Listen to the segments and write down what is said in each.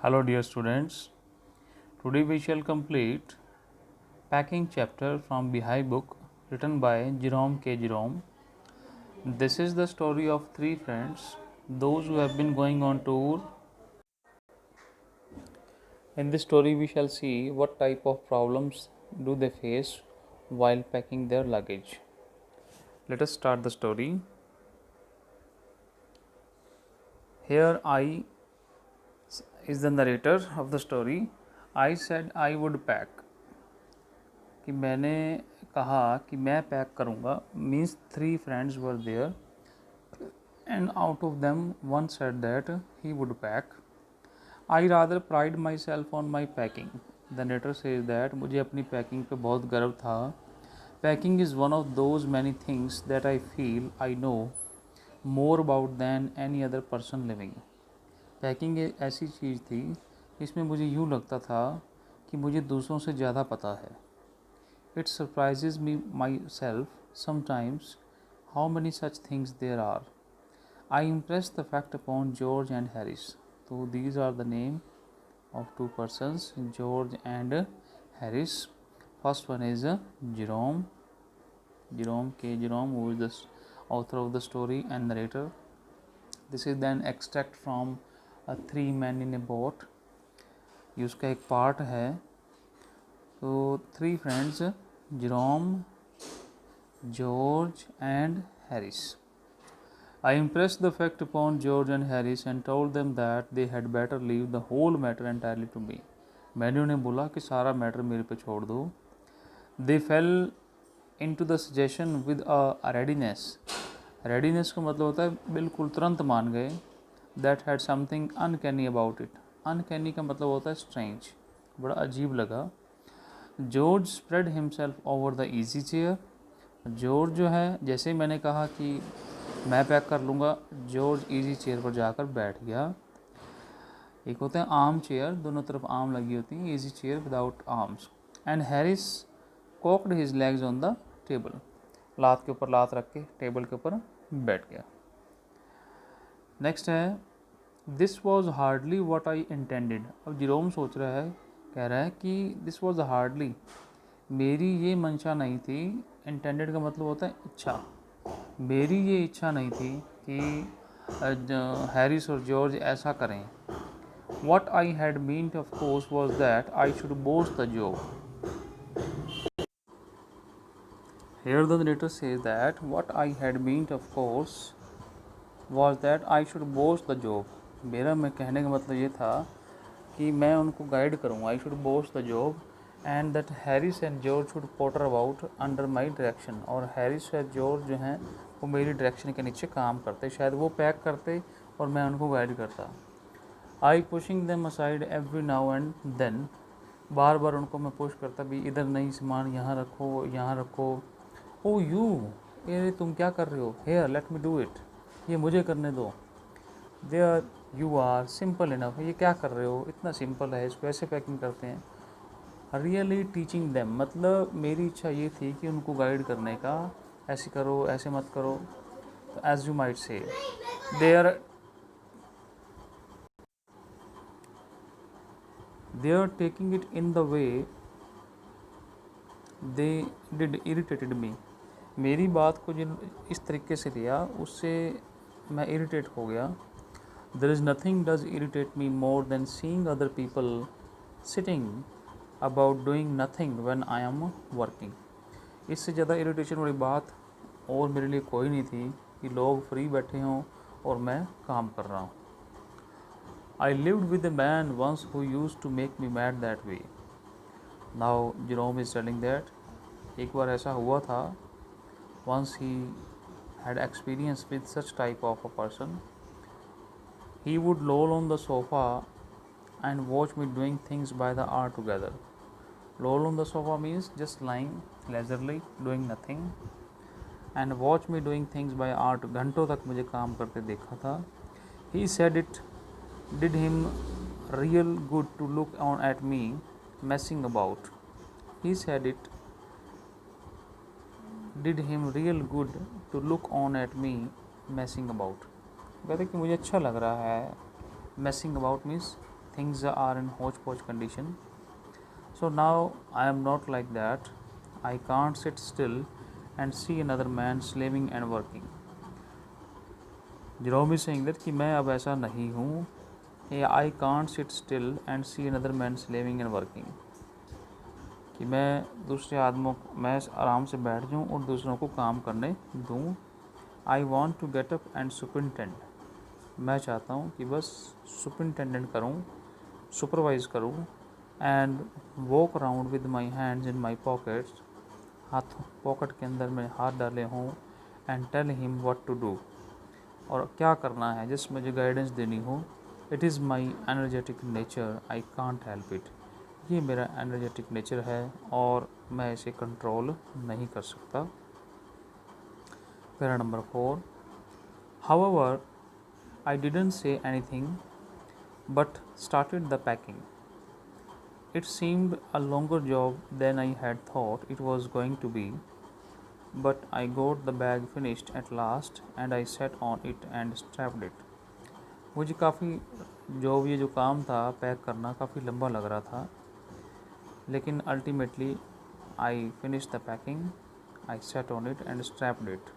Hello dear students, today we shall complete packing chapter from Beehive book written by Jerome K. Jerome. This is the story of three friends, those who have been going on tour. In this story we shall see what type of problems do they face while packing their luggage. Let us start the story. Here I is the narrator of the story. I said I would pack. कि मैंने कहा कि मैं pack करूँगा means three friends were there and out of them one said that he would pack I rather pride myself on my packing the narrator says that मुझे अपनी packing पे बहुत गर्व था packing is one of those many things that I feel I know more about than any other person living packing एक ऐसी चीज़ थी इसमें मुझे यूँ लगता था कि मुझे दूसरों से ज़्यादा पता है. It surprises me myself sometimes how many such things there are. I impress the fact upon George and Harris. So these are the name of two persons, George and Harris. First one is Jerome K. Jerome, who is the author of the story and narrator. This is then extract from Three Men in a Boat. ये उसका एक part है. तो three friends Jerome, George and Harris. I impressed the fact upon George and Harris and told them that they had better leave the whole matter entirely to me. मैंने उन्हें बोला कि सारा मैटर मेरे पे छोड़ दो. They fell into the suggestion with a readiness. Readiness का मतलब होता है बिल्कुल तुरंत मान गए. That had something uncanny about it. Uncanny का मतलब होता है strange. बड़ा अजीब लगा. George spread himself over the easy chair. George जो है जैसे ही मैंने कहा कि मैं पैक कर लूँगा जॉर्ज ईजी चेयर पर जाकर बैठ गया. एक होते हैं आर्म चेयर, दोनों तरफ आर्म लगी होती हैं, easy chair without arms. And Harris cocked his legs on the table. लात के ऊपर लात रख के टेबल के ऊपर बैठ गया. नेक्स्ट है this was hardly what I intended. अब जिरोम सोच रहा है, कह रहा है कि दिस वॉज हार्डली, मेरी ये मंशा नहीं थी. इंटेंडेड का मतलब होता है इच्छा. मेरी ये इच्छा नहीं थी कि हैरिस और जॉर्ज ऐसा करें. What I had meant of course was that I should boss the job. Here the narrator says that what I had meant of course was that I should boss the job. मेरा मैं कहने का मतलब ये था कि मैं उनको गाइड करूँगा. I should boss the job and that Harris and George should potter about under my direction. और हैरिस और जॉर्ज जो हैं वो मेरी डायरेक्शन के नीचे काम करते. शायद वो पैक करते और मैं उनको गाइड करता. I pushing them aside every now and then. बार बार उनको मैं पुश करता भी, इधर नहीं सामान, यहाँ रखो, यहाँ रखो. ओ यू, ये तुम क्या कर रहे हो. Here let me do it, ये मुझे करने दो. There you are simple enough, ये क्या कर रहे हो, इतना सिंपल है, इसको ऐसे पैकिंग करते हैं. रियली टीचिंग देम, मतलब मेरी इच्छा ये थी कि उनको गाइड करने का, ऐसे करो, ऐसे मत करो. तो as you might say they are taking it in the way they did irritated me. मेरी बात को जिन इस तरीके से लिया उससे मैं इरिटेट हो गया. There is nothing does irritate me more than seeing other people sitting about doing nothing when I am working. इससे ज़्यादा इरिटेशन वाली बात और मेरे लिए कोई नहीं थी कि लोग फ्री बैठे हों और मैं काम कर रहा हूँ. I lived with a man once who used to make me mad that way. Now Jerome is telling that एक बार ऐसा हुआ था. Once he had experience with such type of a person. He would loll on the sofa and watch me doing things by the hour together. Loll on the sofa means just lying leisurely, doing nothing, and watch me doing things by hour. घंटों तक मुझे काम करते देखा था. He said it did him real good to look on at me messing about. He said it did him real good to look on at me messing about. कहते कि मुझे अच्छा लग रहा है. मैसिंग about means things are in hodgepodge condition. So now I am not like that. I can't sit still and see another man slaving and working. Jerome is saying that कि मैं अब ऐसा नहीं हूँ. I can't sit still and see another man slaving and working. कि मैं आराम से बैठ जाऊँ और दूसरों को काम करने दूँ. I want to get up and superintend. मैं चाहता हूँ कि बस सुपरिटेंडेंट करूँ, सुपरवाइज़ करूँ. And walk around with my hands in my pockets. हाथ पॉकेट के अंदर में हाथ डाले हों. And tell him what to do. और क्या करना है, जिस मुझे गाइडेंस देनी हो. It is my energetic nature, I can't help it. ये मेरा एनर्जेटिक नेचर है और मैं इसे कंट्रोल नहीं कर सकता. Para number 4. However I didn't say anything but started the packing. It seemed a longer job than I had thought it was going to be, but I got the bag finished at last and I sat on it and strapped it. मुझे काफ़ी ये जो काम था pack करना काफ़ी लंबा लग रहा था, लेकिन ultimately I finished the packing, I sat on it and strapped it.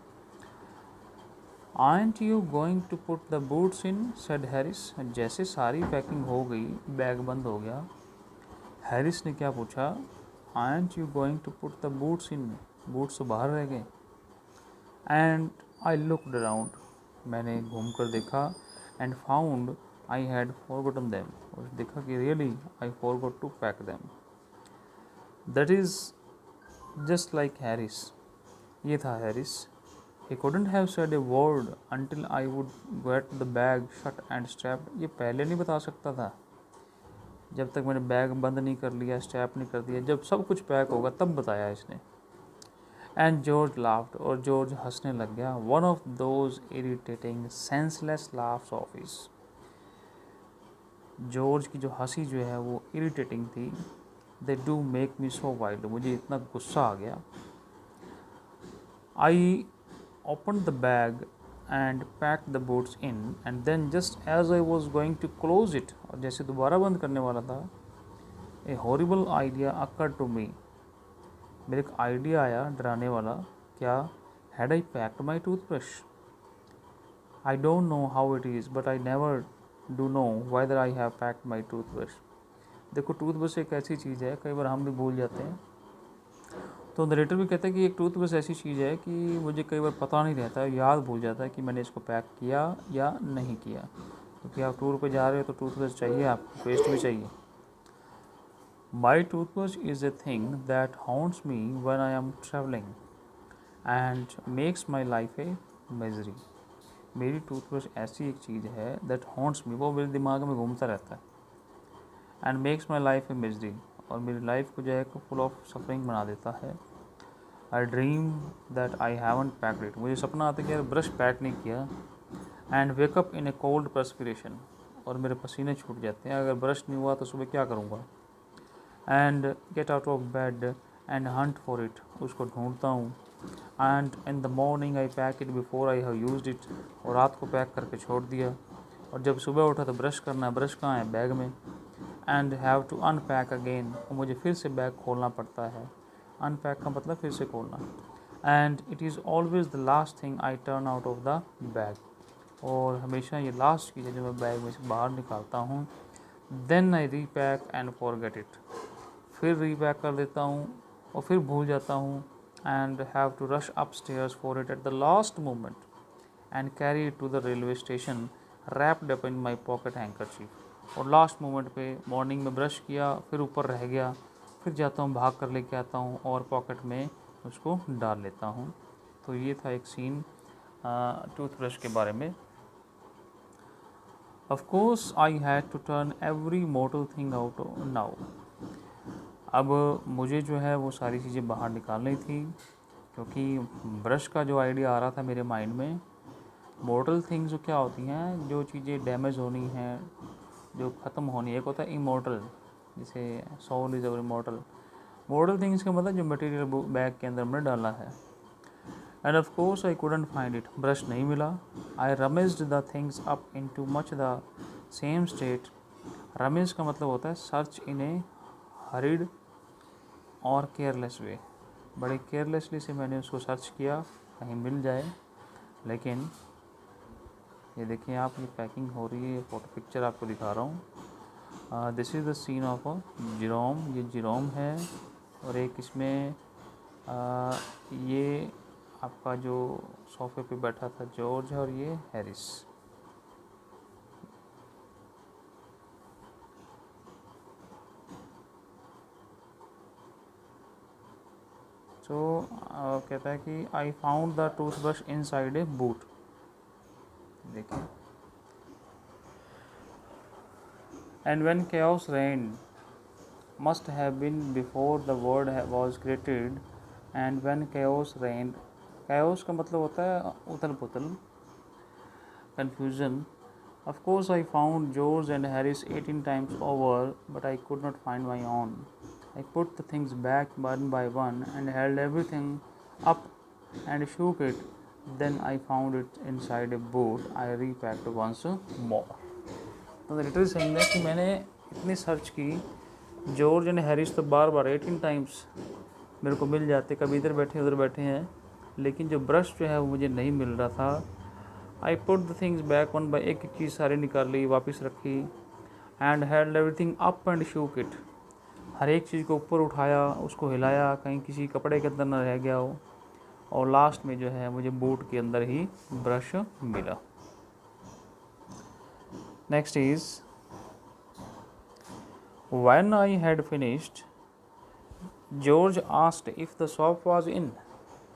Aren't you going to put the boots in? said Harris. जैसे सारी पैकिंग हो गई, बैग बंद हो गया, हैरिस ने क्या पूछा? Aren't you going to put the boots in? Boots तो बाहर रह गए. And I looked around. मैंने घूम कर देखा. And found I had forgotten them. और देखा कि really I forgot to pack them. That is just like Harris. ये था Harris. He couldn't have said a word until I would get the bag shut and strapped. ये पहले नहीं बता सकता था, जब तक मैंने बैग बंद नहीं कर लिया, स्ट्रैप नहीं कर दिया. जब सब कुछ पैक होगा तब बताया इसने. And George laughed. और जॉर्ज हंसने लग गया. One of those irritating senseless laughs of his. George की जो हंसी जो है वो इरिटेटिंग थी. They do make me so wild. मुझे इतना गुस्सा आ गया. आई opened the bag and packed the boots in, and then just as I was going to close it, और जैसे दोबारा बंद करने वाला था, a horrible idea occurred to me. मेरे एक आइडिया आया डराने वाला. क्या? Had I packed my toothbrush? I don't know how it is, but I never do know whether I have packed my toothbrush. देखो, टूथब्रश एक ऐसी चीज़ है, कई बार हम भी भूल जाते हैं. तो नरेटर भी कहता है कि एक टूथब्रश ऐसी चीज़ है कि मुझे कई बार पता नहीं रहता है, याद भूल जाता है कि मैंने इसको पैक किया या नहीं किया. क्योंकि आप टूर पे जा रहे हो तो टूथब्रश चाहिए, आपको पेस्ट भी चाहिए. My toothbrush is a thing that haunts me when I am travelling and makes my life a misery. मेरी टूथब्रश ऐसी एक चीज़ है दैट हॉन्ट्स मी, वो मेरे दिमाग में घूमता रहता है. And makes my life a misery, और मेरी लाइफ को जो है फुल ऑफ सफरिंग बना देता है. आई dream that I haven't packed it. मुझे सपना आता है कि यार ब्रश पैक नहीं किया. And wake up in A cold perspiration, और मेरे पसीने छूट जाते हैं. अगर ब्रश नहीं हुआ तो सुबह क्या करूँगा. And get out of bed and Hunt for it. उसको ढूंढता हूँ. And in the morning I pack it before I have used it. और रात को पैक करके छोड़ दिया, और जब सुबह उठा तो ब्रश करना है. ब्रश कहाँ है? बैग में. And have to unpack again. और मुझे फिर से बैग खोलना पड़ता है. अनपैक का मतलब फिर से खोलना. And it is always the last thing I turn out of the bag. और हमेशा ये लास्ट चीज़ है जो मैं बैग में से बाहर निकालता हूँ. Then I repack and forget it. फिर रीपैक कर देता हूँ और फिर भूल जाता हूँ. And have to rush upstairs for it at the last moment and carry it to the railway station wrapped up in my pocket handkerchief. और लास्ट मोमेंट पे मॉर्निंग में ब्रश किया, फिर ऊपर रह गया, फिर जाता हूँ भाग कर लेके आता हूँ और पॉकेट में उसको डाल लेता हूँ. तो ये था एक सीन टूथब्रश के बारे में. Of course I had to turn every mortal thing out now. अब मुझे जो है वो सारी चीज़ें बाहर निकालनी थी, क्योंकि ब्रश का जो आइडिया आ रहा था मेरे माइंड में. मोर्टल थिंग्स जो क्या होती हैं, जो चीज़ें डैमेज होनी हैं, जो ख़त्म होनी है. एक होता है इमोर्टल, जैसे soul is our immortal. Mortal things का मतलब जो मटेरियल बैग के अंदर हमने डाला है. And of course I couldn't find it. Brush नहीं मिला. I rummaged the things up into much the same state. Rummage का मतलब होता है सर्च इन ए हरिड और केयरलेस वे। बड़े केयरलेसली से मैंने उसको सर्च किया कहीं मिल जाए, लेकिन ये देखिए आप, ये पैकिंग हो रही है, ये फ़ोटो पिक्चर आपको दिखा रहा हूँ। This is the scene of a Jerome, ये जेरोम है। और एक इसमें ये आपका जो सोफे पे बैठा था जॉर्ज है, और ये हैरिस। तो कहता है कि I found the toothbrush inside a boot. देखिए, and when chaos reigned must have been before the world was created, and when chaos reigned, chaos का मतलब होता है उथल पुथल, confusion. Of course I found George and Harris 18 times over, but I could not find my own. I put the things back one by one and held everything up and shook it. Then I found it inside a boot. I repacked once more. तो literally saying है कि मैंने इतनी search की, George and Harris तो बार बार 18 times मेरे को मिल जाते, कभी इधर बैठे उधर बैठे हैं, लेकिन जो ब्रश जो है वो मुझे नहीं मिल रहा था। I put the things back one by, एक एक चीज़ सारी निकाल ली, वापस रखी, and held everything up and shook it, हर एक चीज़ को ऊपर उठाया, उसको हिलाया, कहीं किसी कपड़े के अंदर न रह गया हो, और लास्ट में जो है मुझे बूट के अंदर ही ब्रश मिला। Next is when I had finished George asked if the soap was in.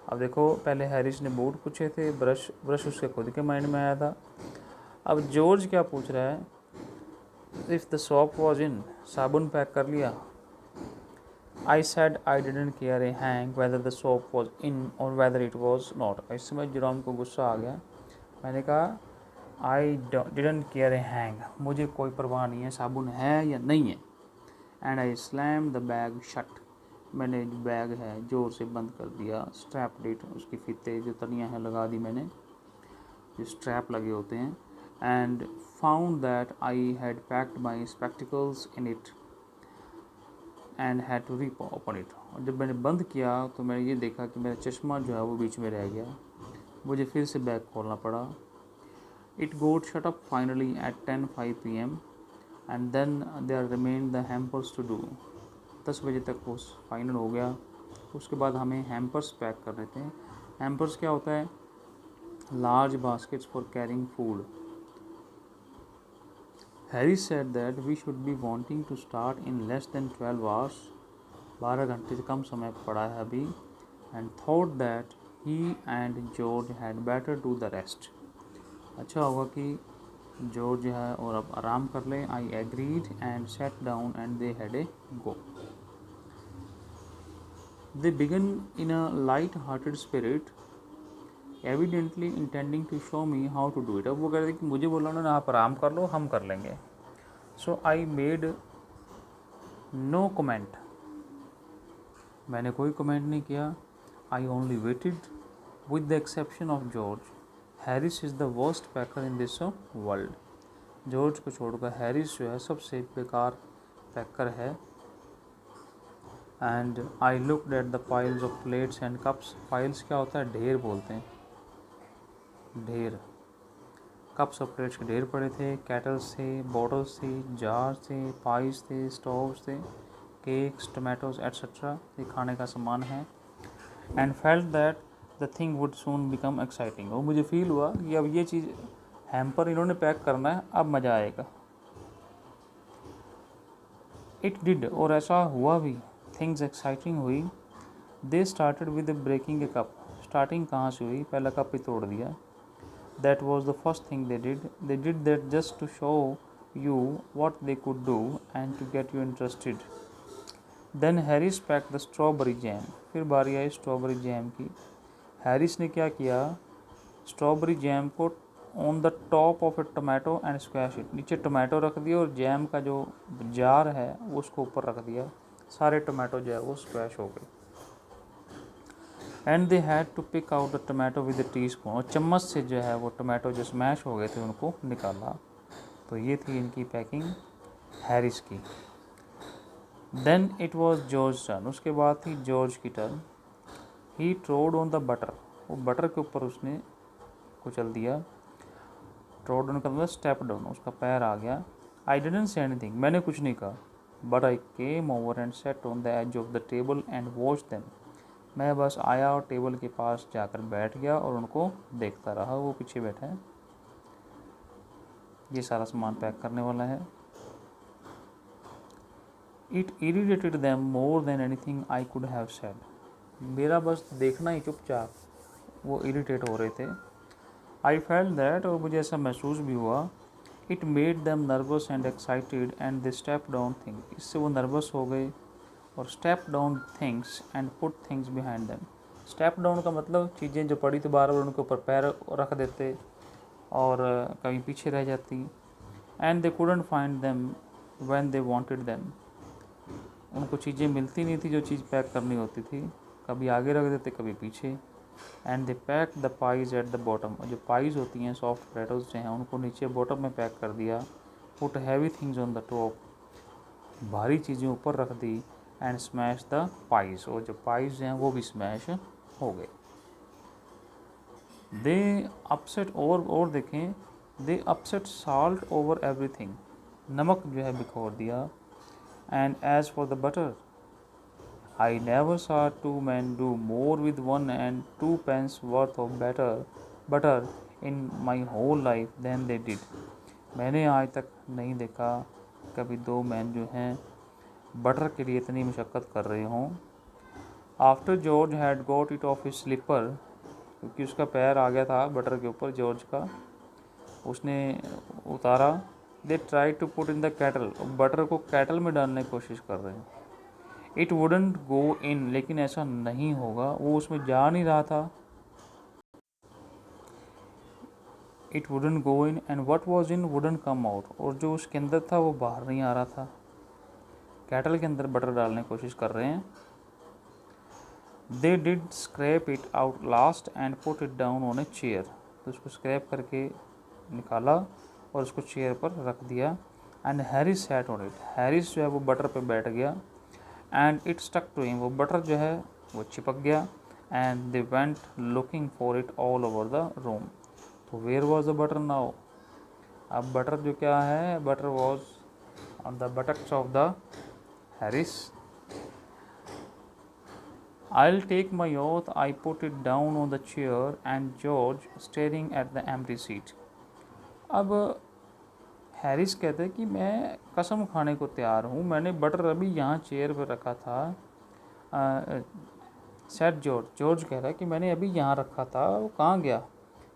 अब देखो, पहले हैरिस ने बूट पूछे थे, ब्रश उसके खुद के माइंड में आया था। अब जॉर्ज क्या पूछ रहा है, if the soap was in, साबुन पैक कर लिया। I said I didn't care A hang whether the soap was in और वेदर इट वाज नॉट। इस समय जेरोम को गुस्सा आ गया। मैंने कहा I didn't care A hang, मुझे कोई परवाह नहीं है साबुन है या नहीं है। And I slam the bag shut, मैंने जो बैग है जोर से बंद कर दिया। स्ट्रैप डिट, उसकी फीते जो तनियाँ हैं लगा दी मैंने, जो स्ट्रैप लगे होते हैं। And found that I had packed my spectacles in it and had to reopen it. और जब मैंने बंद किया तो मैंने ये देखा कि मेरा चश्मा जो है वो बीच में रह गया, मुझे फिर से बैग खोलना पड़ा। It got shut up finally at 10:05 PM and then there remained the hampers to do. 10 बजे तक वो फाइनल हो गया। उसके बाद हमें हैम्पर्स पैक करने थे। हैम्पर्स क्या होता है, large baskets for carrying food. Harry said that we should be wanting to start in less than 12 hours, 12 घंटे से कम समय पड़ा है अभी। And thought that he and George had better do the rest, अच्छा होगा कि जॉर्ज है और अब आराम कर लें। I agreed and set down and they had a go. They began in a light-hearted spirit, evidently intending to show me how to do it. अब वो कह रहे थे कि मुझे बोला उन्होंने, आप आराम कर लो, हम कर लेंगे। So I made no comment. मैंने कोई कमेंट नहीं किया। I only waited, with the exception of George. Harris is the worst packer in this world. George को छोड़कर हैरिस जो है सबसे बेकार पैकर है। And I looked at the piles of plates and cups. Piles क्या होता है, ढेर बोलते हैं, ढेर। कप्स और प्लेट्स के ढेर पड़े थे, कैटल्स थे, बॉटल्स थे, जार्स थे, पाइस थे, स्टोव्स थे, केक्स, टोमेटोज एट्सेट्रा, ये खाने का सामान है। And felt that the thing would soon become exciting. और मुझे फील हुआ कि अब ये चीज़ हैम्पर इन्होंने पैक करना है, अब मज़ा आएगा। इट डिड, और ऐसा हुआ भी, थिंग्स एक्साइटिंग हुई। They started with breaking a cup. Starting कहाँ से हुई, पहला कप ही तोड़ दिया। That was the first thing they did. They did that just to show you what they could do and to get you interested. Then Harris pack the strawberry jam. फिर बारी आई स्ट्रॉबेरी जैम की। Harris ने क्या किया, strawberry jam को on the top of a tomato and squash it, नीचे tomato रख दिया और जैम का जो जार है वो उसको ऊपर रख दिया। सारे टोमेटो जो है वो स्क्वैश हो गए। And they had to pick out the tomato with teaspoon, और चम्मच से जो है वो टोमेटो जो स्मैश हो गए थे उनको निकाला। तो ये थी इनकी पैकिंग। हैरिस की। Then it was George turn, उसके बाद थी जॉर्ज की turn. He trod on the butter, वो बटर के ऊपर उसने कुचल दिया। ट्रोड ऑन का मतलब स्टेप डाउन, उसका पैर आ गया। आई डिडंट से एनीथिंग, मैंने कुछ नहीं कहा। But I came over and sat on the edge of the table and watch them, मैं बस आया और टेबल के पास जाकर बैठ गया और उनको देखता रहा। वो पीछे बैठा है, ये सारा सामान पैक करने वाला है। It irritated them more than anything I could have said, मेरा बस देखना ही चुपचाप वो इरिटेट हो रहे थे। आई फेल्ट दैट, और मुझे ऐसा महसूस भी हुआ। It made them nervous and excited and they step down thing, इससे वो नर्वस हो गए और step down things and put things behind them. Step down का मतलब चीज़ें जो पड़ी तो बार बार उनके ऊपर पैर रख देते और कहीं पीछे रह जाती। And they couldn't find them when they wanted them, उनको चीज़ें मिलती नहीं थी जो चीज़ पैक करनी होती थी, कभी आगे रख देते कभी पीछे। And they pack the pies at the bottom, जो पाइज होती हैं सॉफ्ट पोटैटोज जो हैं उनको नीचे बॉटम में पैक कर दिया। Put heavy things on the top, भारी चीज़ें ऊपर रख दी। एंड स्मैश द पाइज, और जो पाइज हैं वो भी स्मैश हो गए। दे अपसेट, और देखें, they upset salt over everything, नमक जो है बिखोर दिया। And as for the butter, I never saw two men do more with 1 and 2 pence worth of butter in my whole life than they did. मैंने आज तक नहीं देखा कभी दो मैन जो हैं बटर के लिए इतनी मशक्क़त कर रहे हों। After George had got it off his slipper, क्योंकि उसका पैर आ गया था बटर के ऊपर जॉर्ज का, उसने उतारा। They try to put in the kettle, butter को कैटल में डालने की कोशिश कर रहे हैं। इट वुडंट गो इन, लेकिन ऐसा नहीं होगा, वो उसमें जा नहीं रहा था। It wouldn't go in and what was in wouldn't come out, और जो उसके अंदर था वो बाहर नहीं आ रहा था। कैटल के अंदर बटर डालने की कोशिश कर रहे हैं। They did scrap it out last and put it down on a chair, तो उसको स्क्रैप करके निकाला और उसको चेयर पर रख दिया। And Harris sat on it, Harris जो है वो बटर पे बैठ गया। And it stuck to him, वो बटर जो है वो चिपक गया। And they went looking for it all over the room, तो where was the butter now, अब बटर जो क्या है, butter was on the buttocks of the Harris. I'll take my oath, I put it down on the chair and George staring at the empty seat. अब Harris कहते हैं कि मैं कसम खाने को तैयार हूँ, मैंने बटर अभी यहाँ चेयर पर रखा था। सेट जॉर्ज, जॉर्ज कह रहा है कि मैंने अभी यहाँ रखा था, वो कहाँ गया।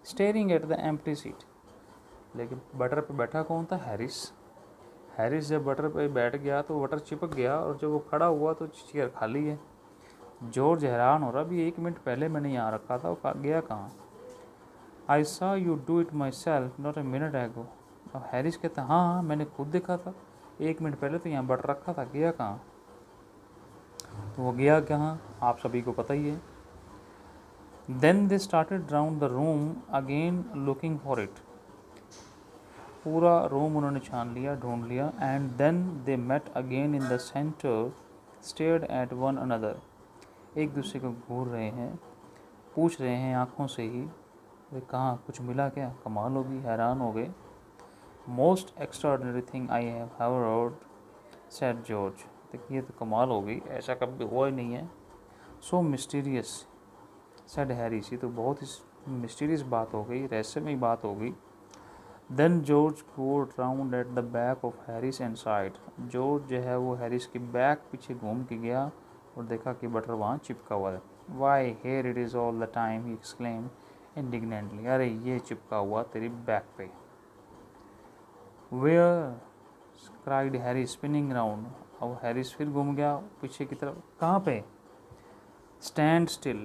Staring at the empty seat, लेकिन बटर पे बैठा कौन था, हैरिस। हैरिस जब बटर पे बैठ गया तो बटर चिपक गया, और जब वो खड़ा हुआ तो चेयर खाली है। जॉर्ज हैरान हो रहा, अभी 1 मिनट पहले मैंने यहाँ रखा था, वो गया कहाँ। I saw you do it my self not a minute एगो, अब हैरिस कहता है हाँ मैंने खुद देखा था, 1 मिनट पहले तो यहाँ बटर रखा था, गया कहाँ। तो वो गया कहाँ आप सभी को पता ही है। Then they started round the room again looking for it, पूरा रूम उन्होंने छान लिया, ढूंढ लिया। And then they met again in the centre stared at one another, एक दूसरे को घूर रहे हैं, पूछ रहे हैं आँखों से ही, वे कहाँ कुछ मिला क्या, कमाल होगी, हैरान हो गए। Most extraordinary thing I have ever heard said George, देखिए तो कमाल हो गई, ऐसा कभी हुआ ही नहीं है। सो मिस्टीरियस सेड हैरिस, ये तो बहुत ही मिस्टीरियस बात हो गई, रहस्यमय बात हो गई। देन जॉर्ज गोड round at the back of Harris and side, George जो है वो हैरिस की बैक पीछे घूम के गया और देखा कि बटर वहाँ चिपका हुआ है। Why here it is all the time, he exclaim indignantly, अरे ये चिपका हुआ तेरी बैक पे। Where cried Harris spinning round, अब हैरिस फिर घूम गया पीछे की तरफ, कहाँ पे। Stand still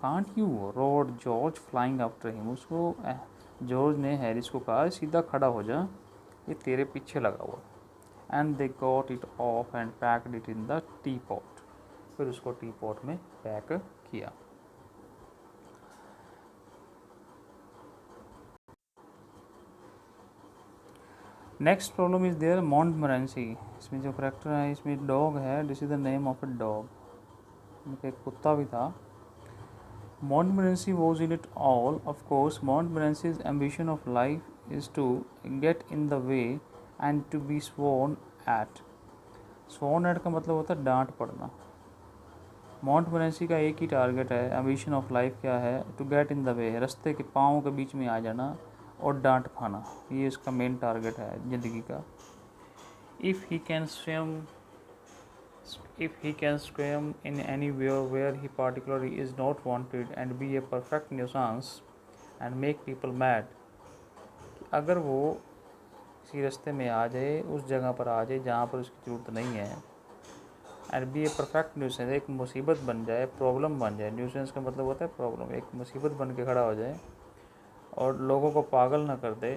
can't you roared George flying after him, उसको जॉर्ज ने हैरिस को कहा सीधा खड़ा हो जा, ये तेरे पीछे लगा हुआ। And they got it off and packed it in the teapot, फिर उसको टी पॉट में पैक किया। Next problem is there Montmorency. इसमें जो करेक्टर है, इसमें डॉग है, this is the name of a dog, उनका एक कुत्ता भी था। Montmorency was in it all. Of course, Montmorency's ambition of life is to get in the way and to be sworn at. Sworn at का मतलब होता है डांट पड़ना। Montmorency का एक ही टारगेट है, ambition of life क्या है, to get in the way, रास्ते के पाँव के बीच में आ जाना और डांट खाना, ये इसका मेन टारगेट है ज़िंदगी का। If he can swim in anywhere where he particularly is not wanted and be a perfect nuisance and make people mad, अगर वो किसी रास्ते में आ जाए, उस जगह पर आ जाए जहाँ पर उसकी ज़रूरत नहीं है, and be a perfect nuisance, एक मुसीबत बन जाए, प्रॉब्लम बन जाए, न्यूसेंस का मतलब होता है प्रॉब्लम, एक मुसीबत बन के खड़ा हो जाए और लोगों को पागल ना कर दे,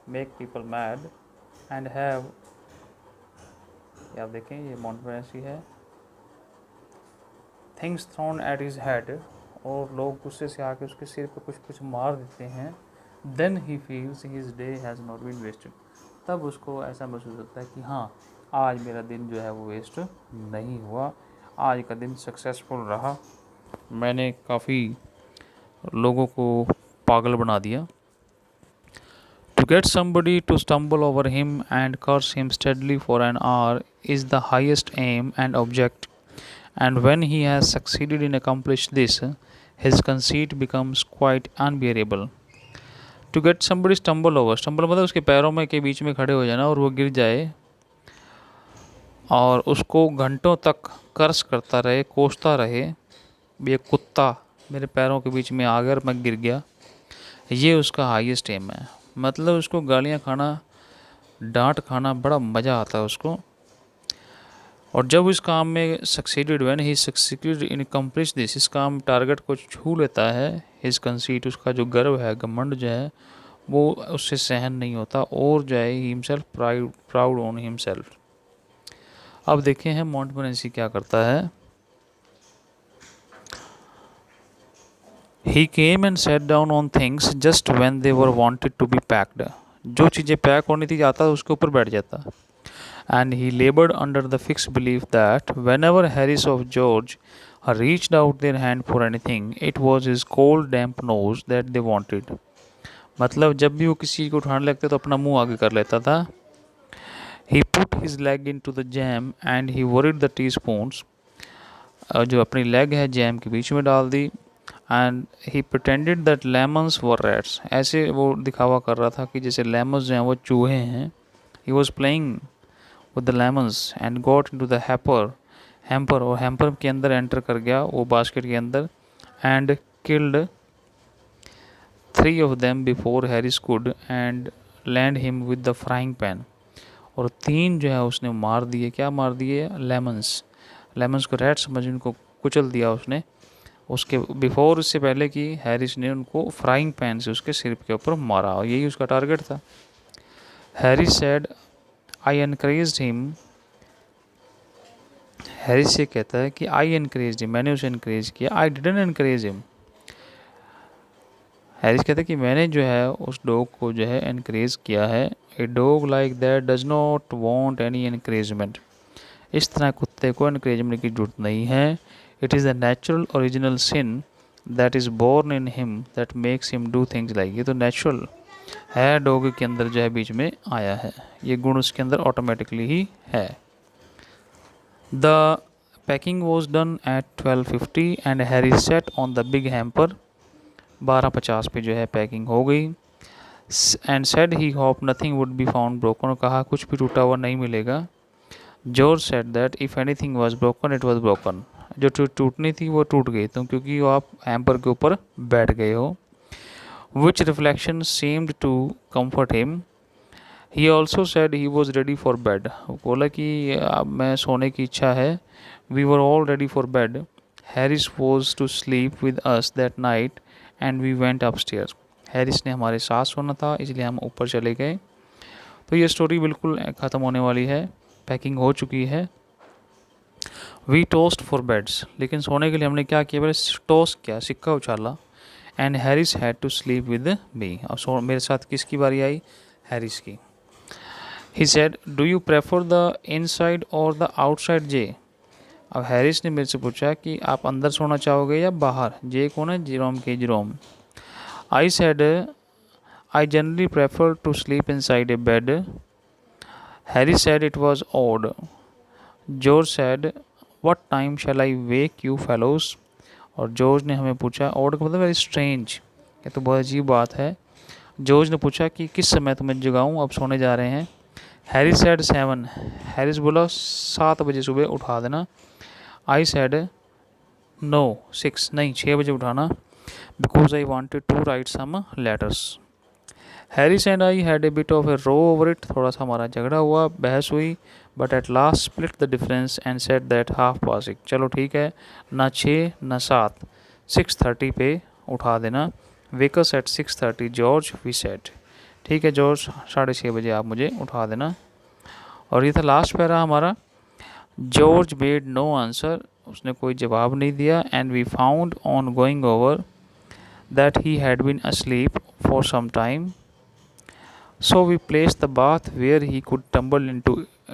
make people mad and have, आप देखें ये मॉन्टमोरेंसी है, things thrown at his head, और लोग गुस्से से आके उसके सिर पे कुछ मार देते हैं, then he feels his day has not been wasted, तब उसको ऐसा महसूस होता है कि हाँ, आज मेरा दिन जो है वो वेस्ट नहीं हुआ, आज का दिन सक्सेसफुल रहा, मैंने काफ़ी लोगों को पागल बना दिया। To get somebody to stumble over him and curse him steadily for an hour is the highest aim and object, and when he has succeeded in accomplishing this, his conceit becomes quite unbearable. To get somebody stumble मतलब उसके पैरों में के बीच में खड़े हो जाना और वो गिर जाए और उसको घंटों तक कर्स करता रहे, कोसता रहे, ये कुत्ता मेरे पैरों के बीच में आ गया और मैं गिर गया, ये उसका हाईएस्ट एम है। मतलब उसको गालियाँ खाना, डांट खाना बड़ा मज़ा आता है उसको, और जब इस काम में succeeded, when he succeeded in accomplish this, इस काम टारगेट को छू लेता है, हिज कंसीट, उसका जो गर्व है, घमंड जो है, वो उससे सहन नहीं होता और जो है हिमसेल्फ प्राउड ऑन हिमसेल्फ। अब देखें हैं मॉन्टमोरेंसी क्या करता है। He came and sat down on things just when they were wanted to be packed. जो चीज़ें पैक होनी थी जाता उसके ऊपर बैठ जाता। And he labored under the fixed belief that whenever Harris of George reached out their hand for anything, it was his cold damp nose that they wanted. मतलब जब भी वो किसी को उठाने लगते तो अपना मुंह आगे कर लेता था। He put his leg into the jam and he worried the teaspoons. जो अपनी लेग है जैम के बीच में डाल दी। And he pretended that lemons were rats, ऐसे वो दिखावा कर रहा था कि जैसे लेमन्स जो हैं वो चूहे हैं। he was playing with the lemons and got into the hamper, और हैम्पर के अंदर एंटर कर गया वो बास्केट के अंदर, and killed 3 of them before Harris could and land him with the frying pan, और 3 जो है उसने मार दिए, क्या मार दिए, लेमन्स को रैट समझ उनको कुचल दिया उसने, उसके बिफोर, उससे पहले कि हैरिस ने उनको फ्राइंग पैन से उसके सिर के ऊपर मारा, और यही उसका टारगेट था। Harris said I encouraged him, Harris से कहता है कि आई एनकरेज्ड हिम, मैंने उसे एनकरेज किया, I didn't encourage him. Harris कहता है कि मैंने जो है उस डॉग को जो है एनकरेज किया है। A dog like that does not want any encouragement, इस तरह कुत्ते को एनकरेजमेंट की जरूरत नहीं है। It is the natural original sin that is born in him that makes him do things like, ये तो नेचुरल है, डॉग के अंदर जो है बीच में आया है, ये गुण उसके अंदर ऑटोमेटिकली ही है। The packing was done at 12:50 and Harry set on the big hamper, 12:50 पे जो है पैकिंग हो गई। And said he hope nothing would be found broken, कहा कुछ भी टूटा हुआ नहीं मिलेगा। George said that if anything was broken it was broken, जो टूटनी थी वो टूट गई, तो क्योंकि वो आप हैम्पर के ऊपर बैठ गए हो। Which reflection seemed to comfort him, he also said he was ready for bed, बोला कि अब मैं सोने की इच्छा है। We were all ready for bed, Harris was to sleep with us that night and we went upstair, हैरिस ने हमारे साथ सोना था इसलिए हम ऊपर चले गए। तो ये स्टोरी बिल्कुल ख़त्म होने वाली है, पैकिंग हो चुकी है। वी टोस्ट फॉर बेड्स, लेकिन सोने के लिए हमने क्या किया, पहले टोस्ट किया, सिक्का उछाला। And Harris had to sleep with me, और मेरे साथ किसकी बारी आई, हैरिस की। He said, "Do you prefer the inside or the outside J?" अब हैरिस ने मेरे से पूछा कि आप अंदर सोना चाहोगे या बाहर। जे कौन है? जिरोम के Jerome. I said, I generally prefer to sleep inside a bed. Harry said it was odd. George said, "What time shall I wake you fellows?" और जॉर्ज ने हमें पूछा, ऑड का मतलब वेरी स्ट्रेंज, ये तो बहुत अजीब बात है। जॉर्ज ने पूछा कि किस समय तुम्हें जगाऊं, अब सोने जा रहे हैं। Harry said 7। हैरिस बोला 7 बजे सुबह उठा देना। आई सेड नो 6, नहीं 6 बजे उठाना, because I wanted to write some letters. Harris and I had a bit of a row over it, थोड़ा सा हमारा झगड़ा हुआ, बहस हुई, but at last split the difference and set that half passing, चलो ठीक है, ना 6 ना 7, 6:30 पे उठा देना। वेकस एट 6:30 जॉर्ज, वी सेट, ठीक है जॉर्ज 6:30 बजे आप मुझे उठा देना। और ये था लास्ट पैरा हमारा। जॉर्ज मेड नो आंसर, उसने कोई जवाब नहीं दिया। And we found on going over that he had been asleep for some time. So we placed the bath where he could tumble into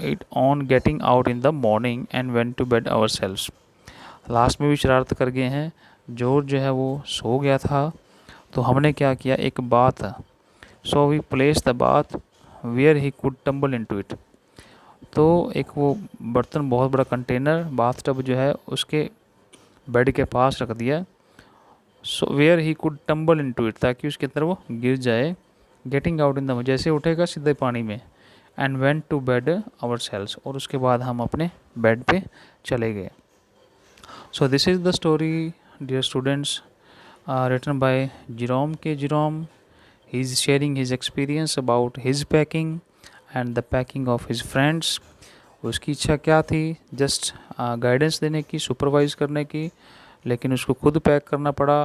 it on getting out in the morning and went to bed ourselves. Last में भी शरारत कर गए हैं। George जो है वो सो गया था, तो हमने क्या किया, एक bath, so we place the bath where he could tumble into it, तो एक वो बर्तन, बहुत बड़ा कंटेनर, बाथ टब जो है उसके बेड के पास रख दिया। So where he could tumble into it, ताकि उसके अंदर वो गिर जाए। गेटिंग आउट इन द, जैसे उठेगा सीधे पानी में। And went to bed ourselves, और उसके बाद हम अपने बेड पे चले गए। So this is the story dear students, written by Jerome K. Jerome. He is sharing his experience about his packing and the packing of his friends. उसकी इच्छा क्या थी, जस्ट गाइडेंस देने की, सुपरवाइज करने की, लेकिन उसको खुद पैक करना पड़ा।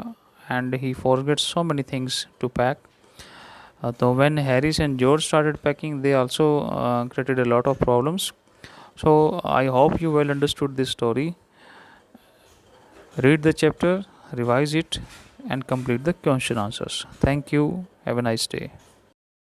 And he forget so many things to pack. So when Harris and George started packing, they also created a lot of problems. So I hope you well understood this story. Read the chapter, revise it, and complete the question answers. Thank you. Have a nice day.